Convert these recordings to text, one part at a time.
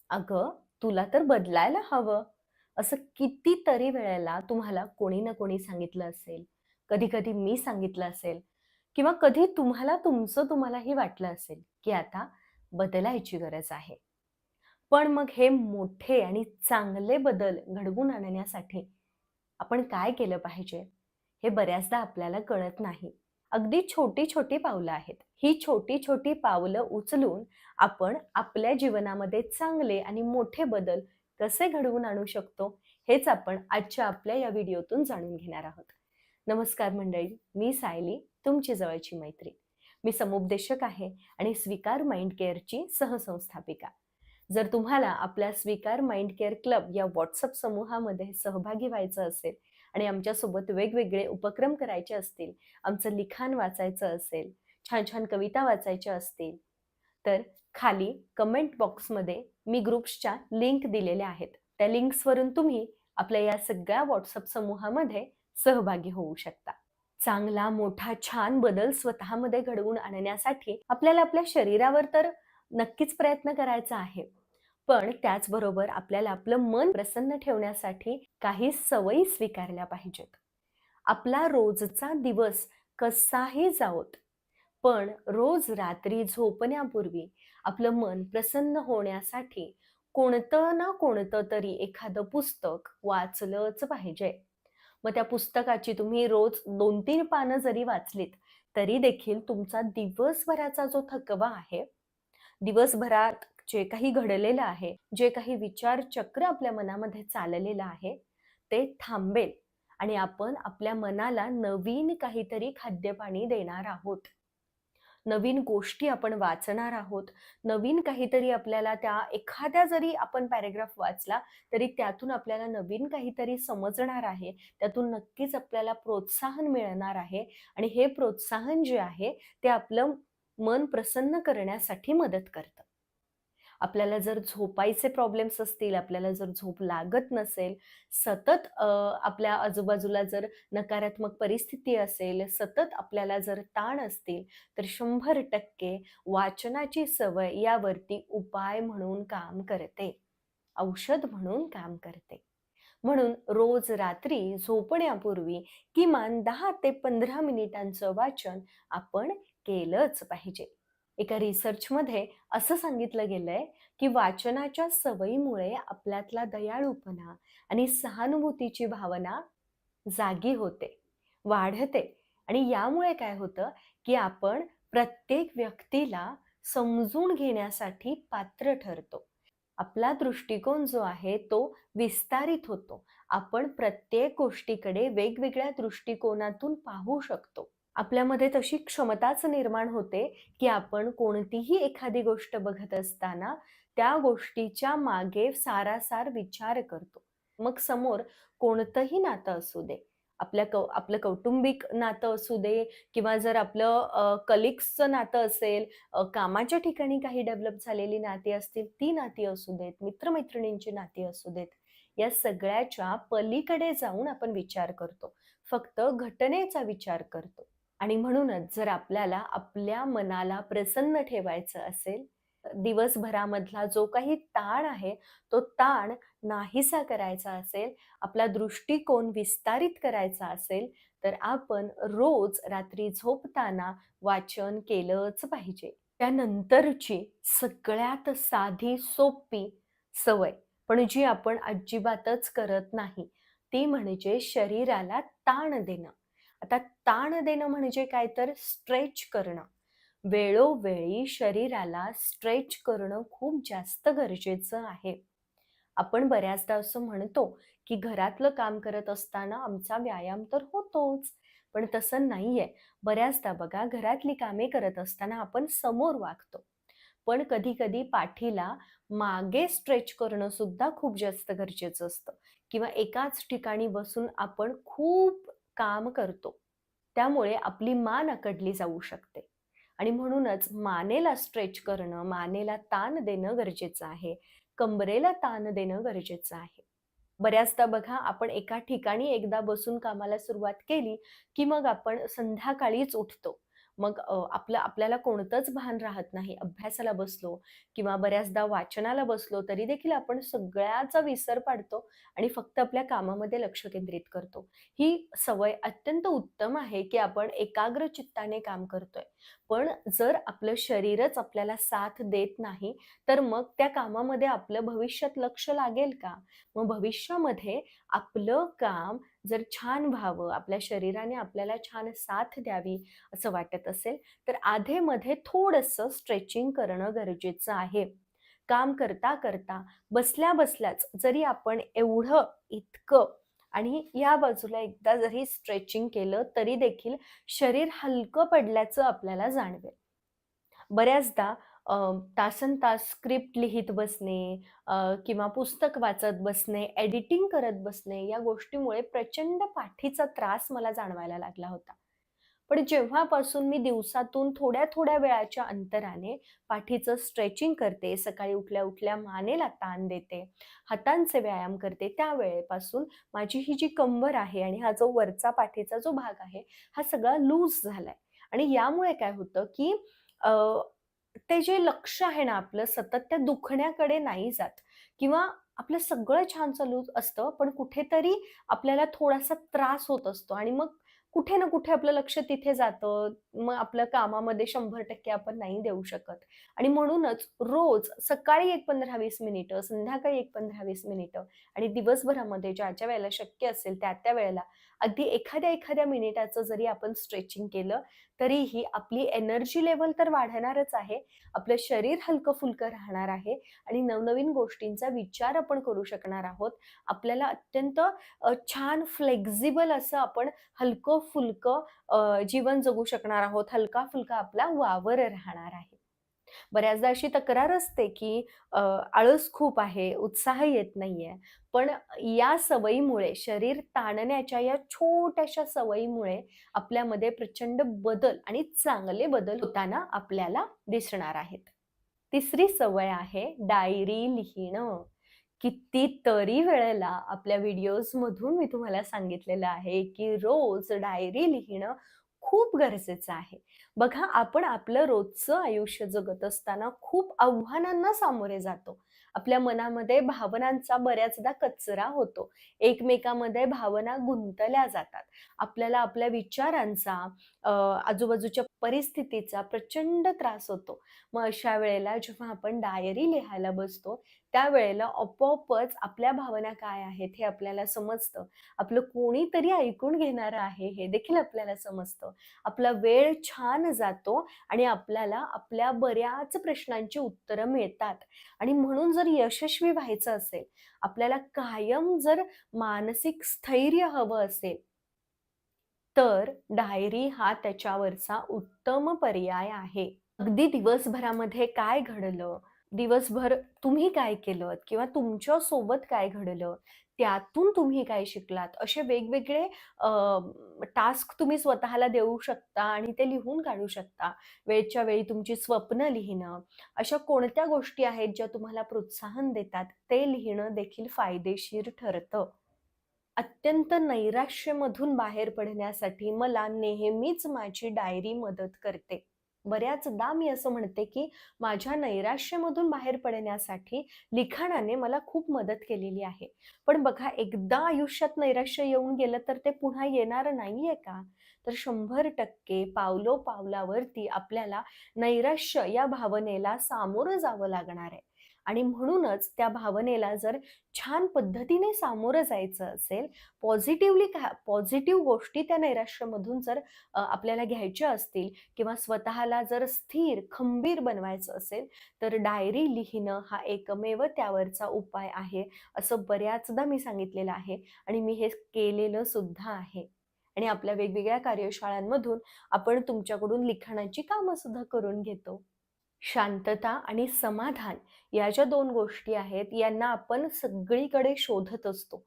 अगं, तुला तर बदलायला हवं. असं कितीतरी वेळेला तुम्हाला कोणी ना कोणी सांगितलं असेल. कधी-कधी मी सांगितलं असेल किंवा कधी तुम्हालाही वाटलं असेल, की आता बदलायची गरज आहे. पण मग हे मोठे आणि चांगले बदल घडवून आणण्यासाठी आपण काय केलं पाहिजे? हे बऱ्याचदा आपल्याला कळत नाही. अगदी छोटी-छोटी पावलं आहेत. ही छोटी-छोटी पावलं उचलून आपण आपल्या जीवनामध्ये चांगले आणि मोठे बदल कसे घडवून आणू शकतो, हेच आपण आजच्या आपल्या या व्हिडिओतून जाणून घेणार आहोत. नमस्कार मंडळी, मी सायली, तुमची जवळची मैत्रीण. मी समुपदेशक आहे आणि स्वीकार माइंड केअरची सहसंस्थापिका. जर तुम्हाला आपल्या स्वीकार माइंड केअर क्लब या व्हॉट्सअप समूहामध्ये सहभागी व्हायचं असेल आणि आमच्यासोबत वेगवेगळे उपक्रम करायचे असतील, आमचं लिखाण वाचायचं असेल, छान-छान कविता वाचायच्या असतील, तर खाली कमेंट बॉक्समध्ये मी ग्रुप्सच्या लिंक दिलेल्या आहेत. त्या लिंक्सवरून तुम्ही आपल्या या सगळ्या व्हॉट्सअप समूहामध्ये सहभागी होऊ शकता. चांगला, मोठा, छान बदल स्वतःमध्ये घडवून आणण्यासाठी आपल्याला आपल्या शरीरावर तर नक्कीच प्रयत्न करायचा आहे. पण त्याचबरोबर आपल्याला आपलं मन प्रसन्न ठेवण्यासाठी काही सवयी स्वीकारल्या पाहिजेत. आपला रोजचा दिवस कसाही जावोत, पण रोज रात्री झोपण्यापूर्वी आपलं मन प्रसन्न होण्यासाठी कोणतं ना कोणतं तरी एखादं पुस्तक वाचलंच पाहिजे. मग त्या पुस्तकाची तुम्ही रोज 2-3 पानं जरी वाचलीत, तरी देखील तुमचा दिवसभराचा जो थकवा आहे, दिवसभरात जे काही घडलेलं आहे, जे काही विचारचक्र आपल्या मनामध्ये चाललेलं आहे, ते थांबेल आणि आपण आपल्या मनाला नवीन काहीतरी खाद्यपाणी देणार आहोत. नवीन गोष्टी आपण वाचणार आहोत. नवीन काहीतरी आपल्याला त्या एखाद्या जरी आपण पॅराग्राफ वाचला, तरी त्यातून आपल्याला नवीन काहीतरी समजणार आहे. त्यातून नक्कीच आपल्याला प्रोत्साहन मिळणार आहे आणि हे प्रोत्साहन जे आहे, ते आपलं मन प्रसन्न करण्यासाठी मदत करतं. आपल्याला जर झोपायचे प्रॉब्लेम्स असतील, आपल्याला जर झोप लागत नसेल, सतत आपल्या आजूबाजूला जर नकारात्मक परिस्थिती असेल, सतत आपल्याला जर ताण असतील, तर 100% वाचनाची सवय यावरती उपाय म्हणून काम करते. औषध म्हणून काम करते. म्हणून रोज रात्री झोपण्यापूर्वी किमान 10 ते 15 मिनिटांचं वाचन आपण केलंच पाहिजे. एका रिसर्चमध्ये असं सांगितलं गेलंय, की वाचनाच्या सवयीमुळे आपल्यातला दयाळूपणा आणि सहानुभूतीची भावना जागी होते, वाढते आणि यामुळे काय होतं, की आपण प्रत्येक व्यक्तीला समजून घेण्यासाठी पात्र ठरतो. आपला दृष्टिकोन जो आहे तो विस्तारित होतो. आपण प्रत्येक गोष्टीकडे वेगवेगळ्या दृष्टिकोनातून पाहू शकतो. आपल्यामध्ये तशी क्षमताच निर्माण होते, की आपण कोणतीही एखादी गोष्ट बघत असताना त्या गोष्टीच्या मागे सारासार विचार करतो. मग समोर कोणतंही नातं असू दे, आपलं कौटुंबिक नातं असू दे किंवा जर आपलं कलीग्सचं नातं असेल, कामाच्या ठिकाणी काही डेव्हलप झालेली नाती असतील, ती नाती असू देत, मित्र-मैत्रिणींची नाती असू देत, या सगळ्याच्या पलीकडे जाऊन आपण विचार करतो. फक्त घटनेचा विचार करतो. आणि म्हणूनच जर आपल्याला आपल्या मनाला प्रसन्न ठेवायचं असेल, दिवसभरामधला जो काही ताण आहे, तो ताण नाहीसा करायचा असेल, आपला दृष्टिकोन विस्तारित करायचा असेल, तर आपण रोज रात्री झोपताना वाचन केलंच पाहिजे. त्यानंतरची सगळ्यात साधी, सोपी सवय, पण जी आपण अजिबातच करत नाही, ती म्हणजे शरीराला ताण देणं. आता ताण देणं म्हणजे काय तर स्ट्रेच करणं. वेळोवेळी शरीराला स्ट्रेच करणं खूप जास्त गरजेचं आहे. आपण बऱ्याचदा असं म्हणतो, की घरातलं काम करत असताना आमचा व्यायाम तर होतोच. पण तसं नाहीये. बऱ्याचदा बघा घरातली कामे करत असताना आपण समोर वागतो. पण कधी-कधी पाठीला मागे स्ट्रेच करणं सुद्धा खूप जास्त गरजेचं असतं किंवा एकाच ठिकाणी बसून आपण खूप काम करतो. त्यामुळे आपली मान अकडली जाऊ शकते आणि म्हणूनच मानेला स्ट्रेच करणं, मानेला ताण देणं गरजेचं आहे. कंबरेला ताण देणं गरजेचं आहे. बऱ्याचदा बघा आपण एका ठिकाणी एकदा बसून कामाला सुरुवात केली, की मग आपण संध्याकाळीच उठतो. मग आपल्याला कोणतंच भान राहत नाही. अभ्यासाला बसलो किंवा बऱ्याचदा वाचनाला बसलो तरी देखील आपण सगळ्याचा विसर पाडतो आणि फक्त आपल्या कामामध्ये लक्ष केंद्रित करतो. ही सवय अत्यंत उत्तम आहे, की आपण एकाग्र चित्ताने काम करतोय. पण जर आपलं शरीरच आपल्याला साथ देत नाही, तर मग त्या कामामध्ये आपलं भविष्यात लक्ष लागेल का? मग भविष्यामध्ये आपलं काम जर छान व्हावं, आपल्या शरीराने आपल्याला छान साथ द्यावी असं वाटत असेल, तर अधेमध्ये थोडंसं स्ट्रेचिंग करणं गरजेचं आहे. काम करता करता, बसल्या बसल्याच जरी आपण एवढं, इतकं आणि या बाजूला एकदा जरी स्ट्रेचिंग केलं, तरी देखील शरीर हलकं पडल्याचं आपल्याला जाणवेल. बऱ्याचदा अ, तासनतास स्क्रिप्ट लिहित बसणे किंवा पुस्तक वाचत बसणे, एडिटिंग करत बसणे, या गोष्टीमुळे प्रचंड पाठीचा त्रास मला जाणवायला लागला होता. पण जेव्हापासून मी दिवसातून थोड्या-थोड्या वेळाच्या अंतराने पाठीचं स्ट्रेचिंग करते, सकाळी उठल्या-उठल्या मानेला ताण देते, हातांचे व्यायाम करते, त्या वेळेपासून माझी ही जी कंबर आहे आणि हा जो वरचा पाठीचा जो भाग आहे, हा सगळा लूज झालाय. आणि यामुळे काय होतं, की अ, ते जे लक्ष आहे ना आपलं सतत त्या दुखण्याकडे नाही जात किंवा आपलं सगळं छान चालू असतं, पण कुठेतरी आपल्याला थोडासा त्रास होत असतो आणि मग कुठे ना कुठे आपलं लक्ष तिथे जातं. मग आपल्या कामामध्ये 100% आपण नाही देऊ शकत आणि म्हणूनच रोज सकाळी एक 15-20 मिनिटं, संध्याकाळी एक 15-20 मिनिटं आणि दिवसभरामध्ये ज्या वेळेला शक्य असेल त्या वेळेला अगदी एखाद्या मिनिटाचं जरी आपण स्ट्रेचिंग केलं, तरीही आपली एनर्जी लेव्हल तर वाढणारच आहे. आपलं शरीर हलकं-फुलकं राहणार आहे आणि नवनवीन गोष्टींचा विचार आपण करू शकणार आहोत. आपल्याला अत्यंत छान फ्लेक्सिबल असं आपण हलकं-फुलकं जीवन जगू शकणार आहोत. हलका-फुलका आपला वावर राहणार आहे. बऱ्याचदा अशी तक्रार असते, की आळस खूप आहे, उत्साह येत नाहीये. पण या सवयीमुळे शरीर ताणण्याच्या या छोट्याशा सवयीमुळे आपल्यामध्ये प्रचंड बदल आणि चांगले बदल होताना आपल्याला दिसणार आहेत. तिसरी सवय आहे डायरी लिहिणं. कितीतरी वेळेला आपल्या व्हिडिओजमधून मी तुम्हाला सांगितलेलं आहे, की रोज डायरी लिहिणं खूप गरजेचं आहे. बघा, आपण आपलं रोजचं आयुष्य जगत असताना खूप आव्हानांना सामोरे जातो. आपल्या मनामध्ये भावनांचा बऱ्याचदा कचरा होतो. एकमेकांमध्ये भावना गुंतल्या जातात. आपल्याला आपल्या विचारांचा, आजूबाजूच्या परिस्थितीचा प्रचंड त्रास होतो. मग अशा वेळेला जेव्हा आपण डायरी लिहायला बसतो, त्यावेळेला आपोआपच आपल्या भावना काय आहेत हे आपल्याला समजतं. आपलं कोणीतरी ऐकून घेणारं आहे हे देखील आपल्याला समजतं. आपला वेळ छान जातो आणि आपल्याला आपल्या बऱ्याच प्रश्नांची उत्तरं मिळतात. आणि म्हणून जर यशस्वी व्हायचं असेल, आपल्याला कायम जर मानसिक स्थैर्य हवं असेल, तर डायरी हा त्याच्यावरचा उत्तम पर्याय आहे. अगदी दिवसभरामध्ये काय घडलं, दिवसभर तुम्ही काय केलत किंवा तुमच्या सोबत काय घडलं, त्यातून तुम्ही काय शिकलात, असे वेगवेगळे टास्क तुम्ही स्वतःला देऊ शकता आणि ते लिहून काढू शकता. वेळच्या वेळी तुमची स्वप्न लिहिणं, अशा कोणत्या गोष्टी आहेत ज्या तुम्हाला प्रोत्साहन देतात, ते लिहिणं देखील फायदेशीर ठरतं. अत्यंत नैराश्यमधून बाहेर पडण्यासाठी मला नेहमीच माझी डायरी मदत करते. बऱ्याचदा मी असं म्हणते, की माझ्या नैराश्यमधून बाहेर पडण्यासाठी लिखाणाने मला खूप मदत केलेली आहे. पण बघा, एकदा आयुष्यात नैराश्य येऊन गेलं तर ते पुन्हा येणारं नाहीये का? तर 100% पावलोपावलावरती आपल्याला नैराश्य या भावनेला सामोरं जावं लागणार आहे. आणि म्हणूनच त्या भावनेला जर छान पद्धतीने सामोरं जायचं असेल, पॉझिटिव्ह गोष्टी त्या नैराश्यामधून जर आपल्याला घ्यायच्या असतील किंवा स्वतःला जर स्थिर, खंबीर बनवायचं असेल, तर डायरी लिहिणं हा एकमेव त्यावरचा उपाय आहे, असं बऱ्याचदा मी सांगितलेलं आहे आणि मी हे केलेलं सुद्धा आहे. आणि आपल्या वेगवेगळ्या कार्यशाळांमधून आपण तुमच्याकडून लिखाणाची कामं सुद्धा करून घेतो. शांतता आणि समाधान या ज्या 2 गोष्टी आहेत, यांना आपण सगळीकडे शोधत असतो.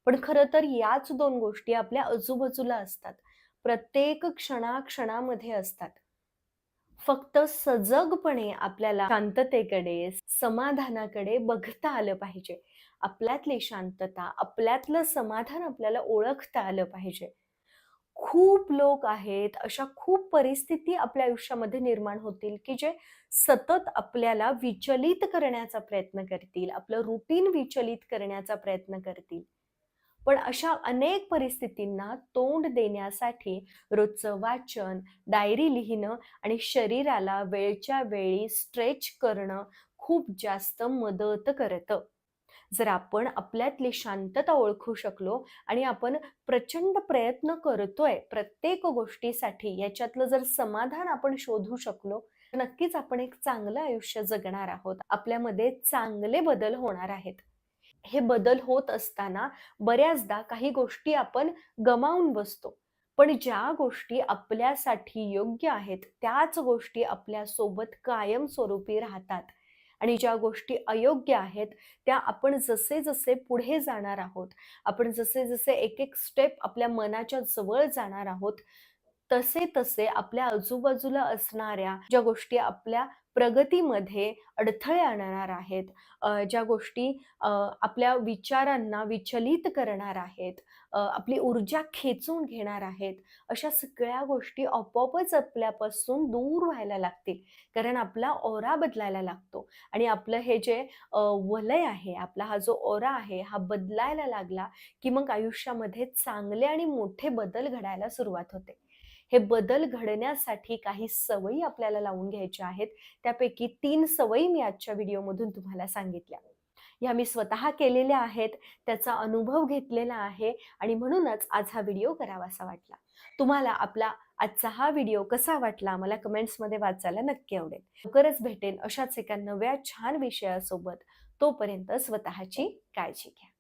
पण खरं तर याच 2 गोष्टी आपल्या आजूबाजूला असतात. प्रत्येक क्षणाक्षणामध्ये असतात. फक्त सजगपणे आपल्याला शांततेकडे, समाधानाकडे बघता आलं पाहिजे. आपल्यातली शांतता, आपल्यातलं समाधान आपल्याला ओळखता आलं पाहिजे. खूप लोक आहेत, अशा खूप परिस्थिती आपल्या आयुष्यामध्ये निर्माण होतील, की जे सतत आपल्याला विचलित करण्याचा प्रयत्न करतील, आपलं रुटीन विचलित करण्याचा प्रयत्न करतील. पण अशा अनेक परिस्थितींना तोंड देण्यासाठी रोजचं वाचन, डायरी लिहिणं आणि शरीराला वेळच्या वेळी स्ट्रेच करणं खूप जास्त मदत करतं. जर आपण आपल्यातली शांतता ओळखू शकलो आणि आपण प्रचंड प्रयत्न करतोय प्रत्येक गोष्टीसाठी, याच्यातलं जर समाधान आपण शोधू शकलो, तर नक्कीच आपण एक चांगलं आयुष्य जगणार आहोत. आपल्यामध्ये चांगले बदल होणार आहेत. हे बदल होत असताना बऱ्याचदा काही गोष्टी आपण गमावून बसतो. पण ज्या गोष्टी आपल्यासाठी योग्य आहेत, त्याच गोष्टी आपल्यासोबत कायमस्वरूपी राहतात. आणि ज्या गोष्टी अयोग्य आहेत, त्या आपण जसे-जसे पुढे जाणार आहोत, आपण जसे-जसे एक-एक स्टेप आपल्या मनाच्या जवळ जाणार आहोत, तसे-तसे आपल्या आजूबाजूला असणाऱ्या ज्या गोष्टी आपल्या प्रगतीमध्ये अडथळे आणणार आहेत, ज्या गोष्टी आपल्या विचारांना विचलित करणार आहेत, आपली ऊर्जा खेचून घेणार आहेत, अशा सगळ्या गोष्टी आपोआपच आपल्यापासून दूर व्हायला लागतील. कारण आपला ऑरा बदलायला लागतो आणि आपलं हे जे वलय आहे, आपला हा जो ऑरा आहे, हा बदलायला लागला, की मग आयुष्यामध्ये चांगले आणि मोठे बदल घडायला सुरुवात होते. हे बदल घडण्यासाठी काही सवयी आपल्याला लावून घ्यायच्या आहेत. त्यापैकी 3 सवयी मी आजच्या व्हिडिओमधून तुम्हाला सांगितल्या. ह्या मी स्वतः केलेल्या आहेत, त्याचा अनुभव घेतलेला आहे आणि म्हणूनच आज हा व्हिडिओ करावासा वाटला. तुम्हाला आपला आजचा हा व्हिडिओ कसा वाटला मला कमेंट्समध्ये वाचायला नक्की आवडेल. लवकरच भेटेन अशाच एका नव्या छान विषयासोबत. तोपर्यंत स्वतःची काळजी घ्या.